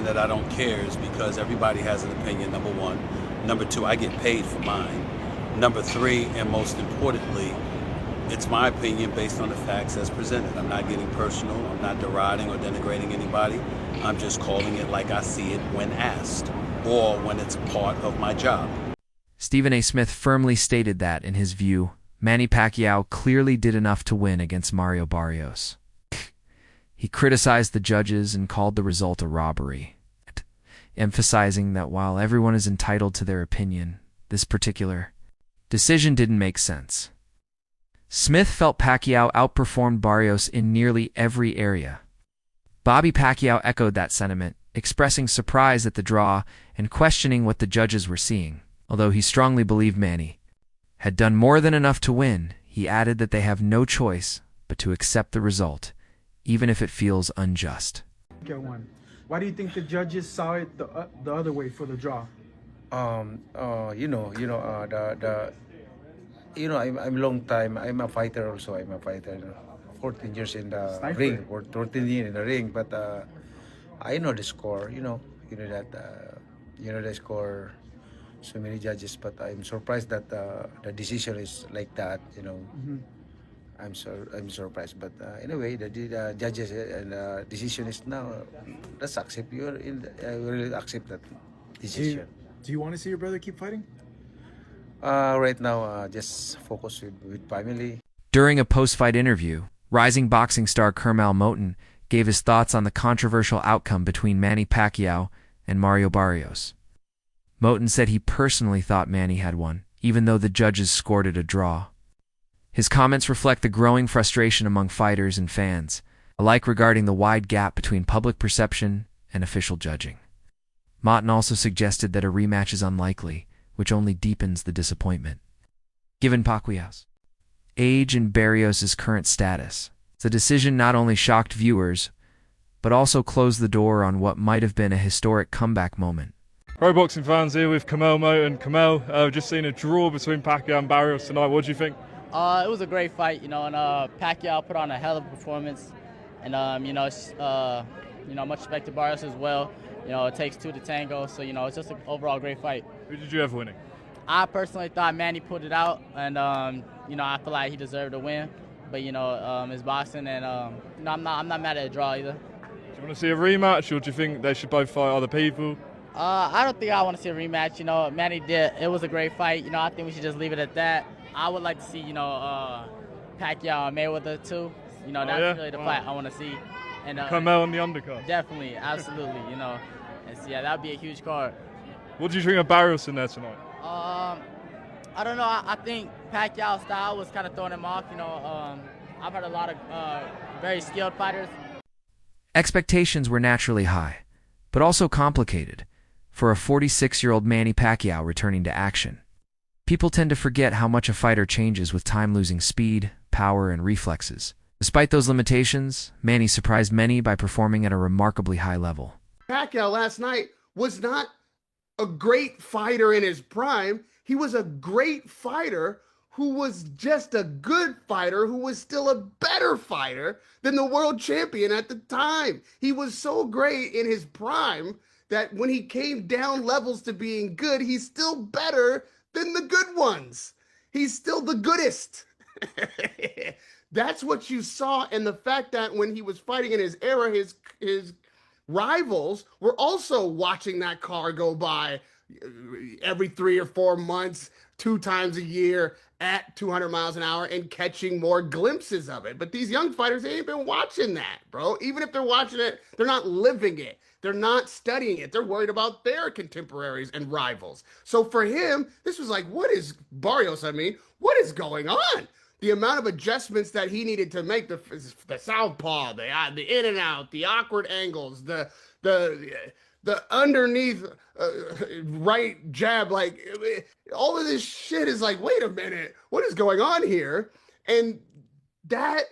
that I don't care is because everybody has an opinion, number one. Number two, I get paid for mine. Number three, and most importantly, it's my opinion based on the facts as presented. I'm not getting personal. I'm not deriding or denigrating anybody. I'm just calling it like I see it when asked or when it's part of my job. Stephen A. Smith firmly stated that, in his view, Manny Pacquiao clearly did enough to win against Mario Barrios. He criticized the judges and called the result a robbery, emphasizing that while everyone is entitled to their opinion, this particular decision didn't make sense. Smith felt Pacquiao outperformed Barrios in nearly every area. Bobby Pacquiao echoed that sentiment, expressing surprise at the draw and questioning what the judges were seeing. Although he strongly believed Manny had done more than enough to win, he added that they have no choice but to accept the result, even if it feels unjust. Get one. Why do you think the judges saw it the other way for the draw? I'm long time. I'm a fighter also. I'm a fighter. 14 years in the Sniper. ring, or 14 years in the ring. But I know the score. That. The score. So many judges, but I'm surprised that the decision is like that. Mm-hmm. I'm surprised. But anyway, the judges and the decision is now. Let's accept. I will accept that decision. Do you want to see your brother keep fighting? Right now, just focus with family. During a post-fight interview, rising boxing star Kermel Moten gave his thoughts on the controversial outcome between Manny Pacquiao and Mario Barrios. Moten said he personally thought Manny had won, even though the judges scored it a draw. His comments reflect the growing frustration among fighters and fans, alike regarding the wide gap between public perception and official judging. Moten also suggested that a rematch is unlikely, which only deepens the disappointment. Given Pacquiao's age and Barrios' current status, the decision not only shocked viewers, but also closed the door on what might have been a historic comeback moment. Pro boxing fans here with Kermel Moten. Kermel, just seen a draw between Pacquiao and Barrios tonight. What do you think? It was a great fight, and Pacquiao put on a hell of a performance, and much respect to Barrios as well. It takes two to tango, so it's just an overall great fight. Who did you have winning? I personally thought Manny put it out, and I feel like he deserved to win. But it's boxing, and I'm not mad at a draw either. Do you want to see a rematch, or do you think they should both fight other people? I don't think I want to see a rematch. Manny did. It was a great fight. I think we should just leave it at that. I would like to see Pacquiao and Mayweather too. That's really the fight I want to see. And Kermel on the undercard. Definitely, absolutely. And so, that would be a huge card. What do you think of Barrios in there tonight? I don't know. I think Pacquiao's style was kind of throwing him off. I've heard a lot of very skilled fighters. Expectations were naturally high, but also complicated, for a 46-year-old Manny Pacquiao returning to action. People tend to forget how much a fighter changes with time, losing speed, power, and reflexes. Despite those limitations, Manny surprised many by performing at a remarkably high level. Pacquiao last night was not a great fighter in his prime. He was a great fighter who was just a good fighter who was still a better fighter than the world champion at the time. He was so great in his prime that when he came down levels to being good, he's still better than the good ones. He's still the goodest. That's what you saw. And the fact that when he was fighting in his era, his rivals were also watching that car go by every 3 or 4 months, 2 times a year at 200 miles an hour and catching more glimpses of it. But these young fighters, they ain't been watching that, bro. Even if they're watching it, they're not living it. They're not studying it. They're worried about their contemporaries and rivals. So for him, this was like, what is what is going on? The amount of adjustments that he needed to make, the southpaw, the in and out, the awkward angles, the underneath right jab, like all of this shit is like, wait a minute, what is going on here? And that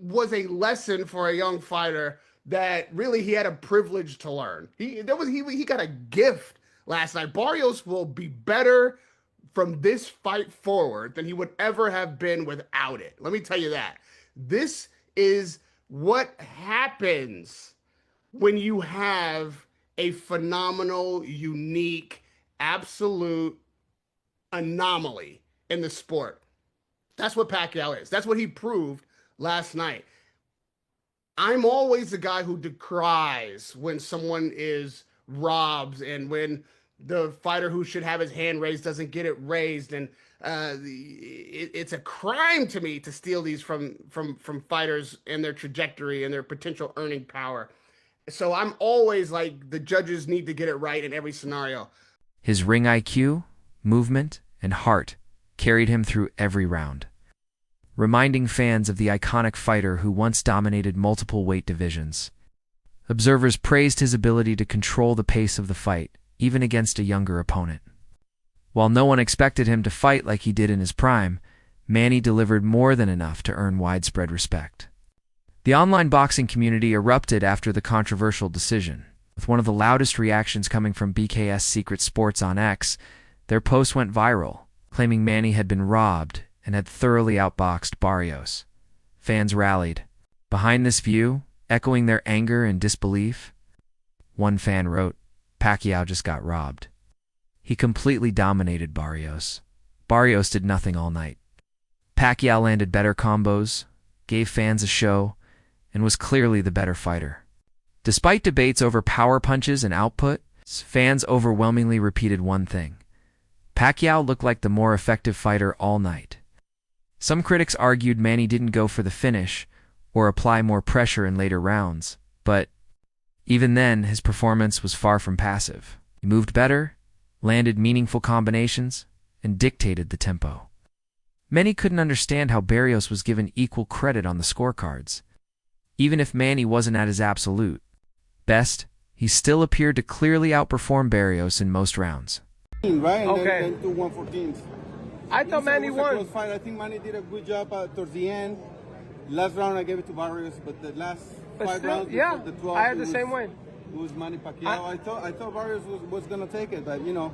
was a lesson for a young fighter that really he had a privilege to learn. He got a gift last night. Barrios will be better from this fight forward than he would ever have been without it. Let me tell you that. This is what happens when you have a phenomenal, unique, absolute anomaly in the sport. That's what Pacquiao is. That's what he proved last night. I'm always the guy who decries when someone is robbed and when the fighter who should have his hand raised doesn't get it raised, and it's a crime to me to steal these from fighters and their trajectory and their potential earning power. So I'm always like, the judges need to get it right in every scenario. His ring IQ, movement, and heart carried him through every round, reminding fans of the iconic fighter who once dominated multiple weight divisions. Observers praised his ability to control the pace of the fight, even against a younger opponent. While no one expected him to fight like he did in his prime, Manny delivered more than enough to earn widespread respect. The online boxing community erupted after the controversial decision, with one of the loudest reactions coming from BKS Secret Sports on X. Their post went viral, claiming Manny had been robbed and had thoroughly outboxed Barrios. Fans rallied behind this view, echoing their anger and disbelief. One fan wrote, "Pacquiao just got robbed. He completely dominated Barrios. Barrios did nothing all night. Pacquiao landed better combos, gave fans a show, and was clearly the better fighter." Despite debates over power punches and output, fans overwhelmingly repeated one thing: Pacquiao looked like the more effective fighter all night. Some critics argued Manny didn't go for the finish or apply more pressure in later rounds, but even then, his performance was far from passive. He moved better, landed meaningful combinations, and dictated the tempo. Many couldn't understand how Barrios was given equal credit on the scorecards. Even if Manny wasn't at his absolute best, he still appeared to clearly outperform Barrios in most rounds. Right, and Okay. then to 114. I thought Manny It was a won. close fight. I think Manny did a good job towards the end. Last round I gave it to Barrios, but the last But 5 still, rounds, yeah, the 12, I had it the was- same way. It was Manny Pacquiao. I thought Barrios was gonna take it, but you know,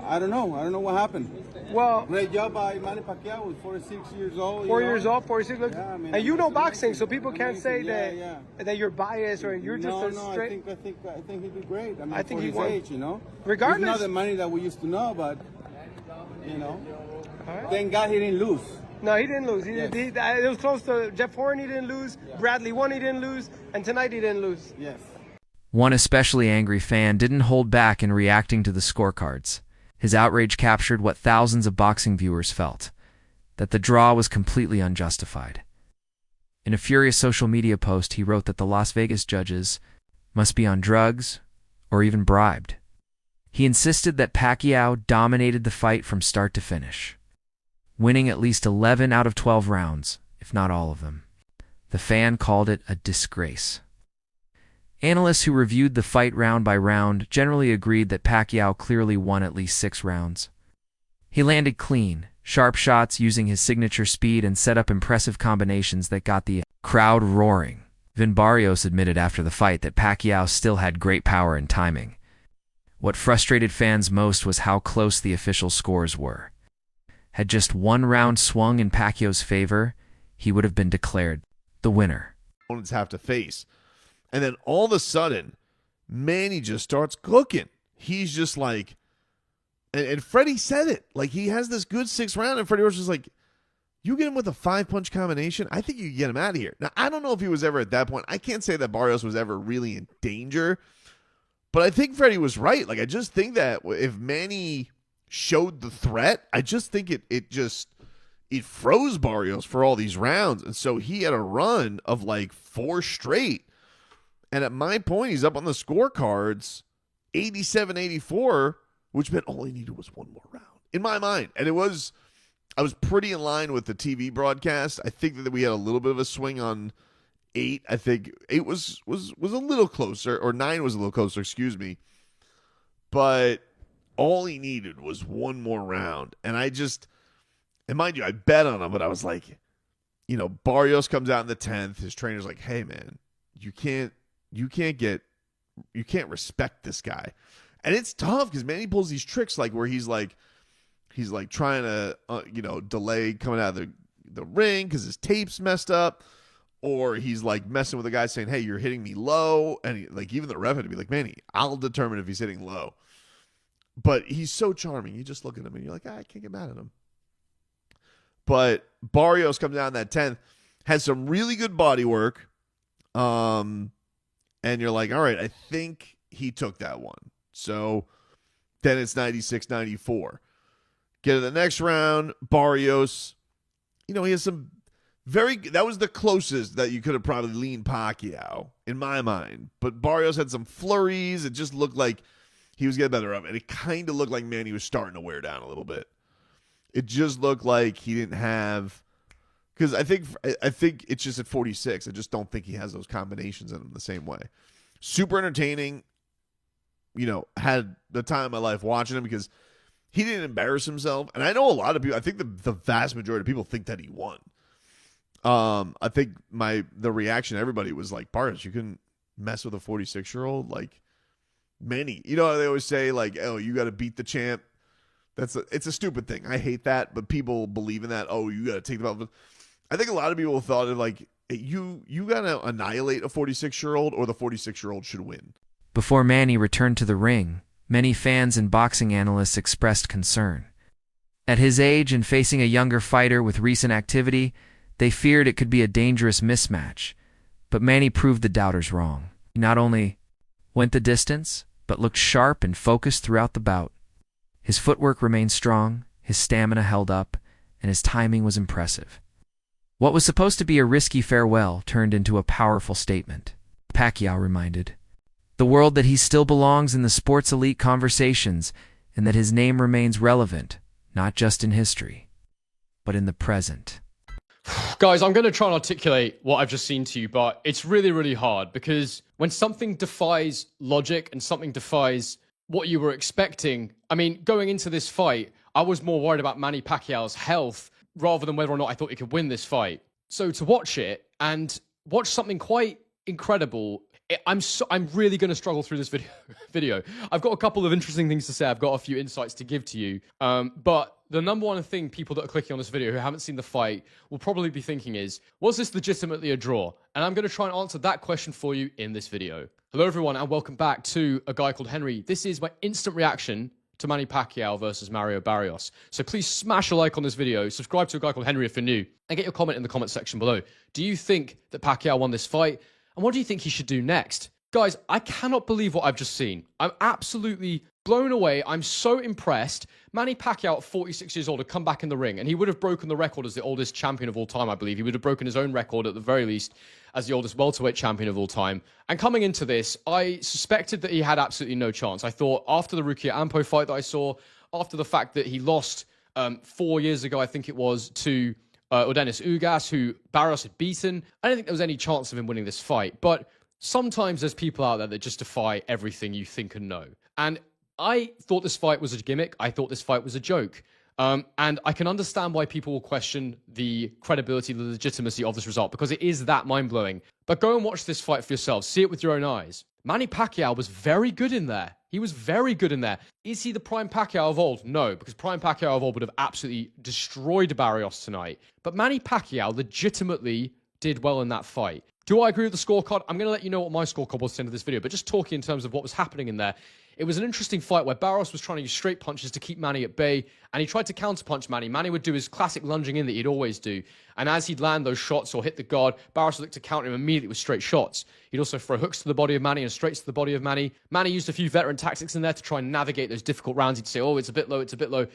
I don't know. I don't know what happened. Well, Great job by Manny Pacquiao. Was 46 years old. 4 years old, 46. Look, Yeah, I mean, and you know it's boxing, amazing. so people can't say Amazing. Yeah, that you're biased or you're just no, a straight. I think he'd be great. I mean, I think for he his won. age, you know. Regardless- It's not the money that we used to know, but you know, All right. thank God he didn't lose. No, he didn't lose. Yes. It was close to Jeff Horn. He didn't lose. Bradley won. He didn't lose. And tonight he didn't lose. Yes. One especially angry fan didn't hold back in reacting to the scorecards. His outrage captured what thousands of boxing viewers felt: that the draw was completely unjustified. In a furious social media post, he wrote that the Las Vegas judges must be on drugs or even bribed. He insisted that Pacquiao dominated the fight from start to finish, winning at least 11 out of 12 rounds, if not all of them. The fan called it a disgrace. Analysts who reviewed the fight round by round generally agreed that Pacquiao clearly won at least 6 rounds. He landed clean, sharp shots using his signature speed and set up impressive combinations that got the crowd roaring. Even Barrios admitted after the fight that Pacquiao still had great power and timing. What frustrated fans most was how close the official scores were. Had just one round swung in Pacquiao's favor, he would have been declared the winner. Opponents have to face. And then all of a sudden, Manny just starts cooking. He's just like, and Freddie said it. Like, he has this good 6th round, and Freddie was just like, you get him with a 5-punch combination, I think you can get him out of here. Now, I don't know if he was ever at that point. I can't say that Barrios was ever really in danger, but I think Freddie was right. Like, I just think that if Manny showed the threat, I just think it froze Barrios for all these rounds. And so he had a run of like 4 straight. And at my point, he's up on the scorecards, 87-84, which meant all he needed was one more round, in my mind. And I was pretty in line with the TV broadcast. I think that we had a little bit of a swing on 8. I think 8 was a little closer, or 9 was a little closer, excuse me. But all he needed was one more round. And mind you, I bet on him, but I was like, you know, Barrios comes out in the 10th. His trainer's like, hey, man, you can't respect this guy. And it's tough because Manny pulls these tricks like where he's like trying to delay coming out of the ring because his tape's messed up, or he's like messing with the guy saying, hey, you're hitting me low. And even the ref had to be like, Manny, I'll determine if he's hitting low. But he's so charming. You just look at him and you're like, I can't get mad at him. But Barrios comes down that 10th, has some really good body work. And you're like, all right, I think he took that one. So then it's 96-94. Get to the next round, Barrios, he has some that was the closest that you could have probably leaned Pacquiao, in my mind. But Barrios had some flurries. It just looked like he was getting better up. And it kind of looked like Manny was starting to wear down a little bit. It just looked like he didn't have, because I think it's just at 46. I just don't think he has those combinations in him the same way. Super entertaining. Had the time of my life watching him because he didn't embarrass himself. And I know a lot of people, I think the vast majority of people think that he won. I think the reaction to everybody was like, Barrios, you can mess with a 46-year-old? Like, Manny. They always say, like, oh, you got to beat the champ. It's a stupid thing. I hate that, but people believe in that. Oh, you got to take the belt. I think a lot of people thought of like, you got to annihilate a 46-year-old or the 46-year-old should win. Before Manny returned to the ring, many fans and boxing analysts expressed concern. At his age and facing a younger fighter with recent activity, they feared it could be a dangerous mismatch. But Manny proved the doubters wrong. He not only went the distance, but looked sharp and focused throughout the bout. His footwork remained strong, his stamina held up, and his timing was impressive. What was supposed to be a risky farewell turned into a powerful statement. Pacquiao reminded the world that he still belongs in the sports elite conversations and that his name remains relevant, not just in history, but in the present. Guys, I'm going to try and articulate what I've just seen to you, but it's really, really hard because when something defies logic and something defies what you were expecting, I mean, going into this fight, I was more worried about Manny Pacquiao's health rather than whether or not I thought he could win this fight. So to watch it and watch something quite incredible, I'm really going to struggle through this video. I've got a couple of interesting things to say. I've got a few insights to give to you. But the number one thing people that are clicking on this video who haven't seen the fight will probably be thinking is, was this legitimately a draw? And I'm going to try and answer that question for you in this video. Hello, everyone, and welcome back to A Guy Called Henry. This is my instant reaction to Manny Pacquiao versus Mario Barrios. So please smash a like on this video, subscribe to A Guy Called Henry if you're new, and get your comment in the comment section below. Do you think that Pacquiao won this fight? And what do you think he should do next? Guys, I cannot believe what I've just seen. I'm absolutely blown away. I'm so impressed. Manny Pacquiao at 46 years old had come back in the ring, and he would have broken the record as the oldest champion of all time, I believe. He would have broken his own record at the very least as the oldest welterweight champion of all time. And coming into this, I suspected that he had absolutely no chance. I thought after the Rukia Ampo fight that I saw, after the fact that he lost 4 years ago, I think it was, to Odenis Ugas, who Barrios had beaten, I don't think there was any chance of him winning this fight. But sometimes there's people out there that just defy everything you think and know. And I thought this fight was a gimmick. I thought this fight was a joke. And I can understand why people will question the credibility, the legitimacy of this result, because it is that mind-blowing. But go and watch this fight for yourself. See it with your own eyes. Manny Pacquiao was very good in there. He was very good in there. Is he the prime Pacquiao of old? No, because prime Pacquiao of old would have absolutely destroyed Barrios tonight. But Manny Pacquiao legitimately did well in that fight. Do I agree with the scorecard? I'm going to let you know what my scorecard was at the end of this video, but just talking in terms of what was happening in there, it was an interesting fight where Barrios was trying to use straight punches to keep Manny at bay, and he tried to counterpunch Manny. Manny would do his classic lunging in that he'd always do, and as he'd land those shots or hit the guard, Barrios would look to counter him immediately with straight shots. He'd also throw hooks to the body of Manny and straights to the body of Manny. Manny used a few veteran tactics in there to try and navigate those difficult rounds. He'd say, oh, it's a bit low, it's a bit low.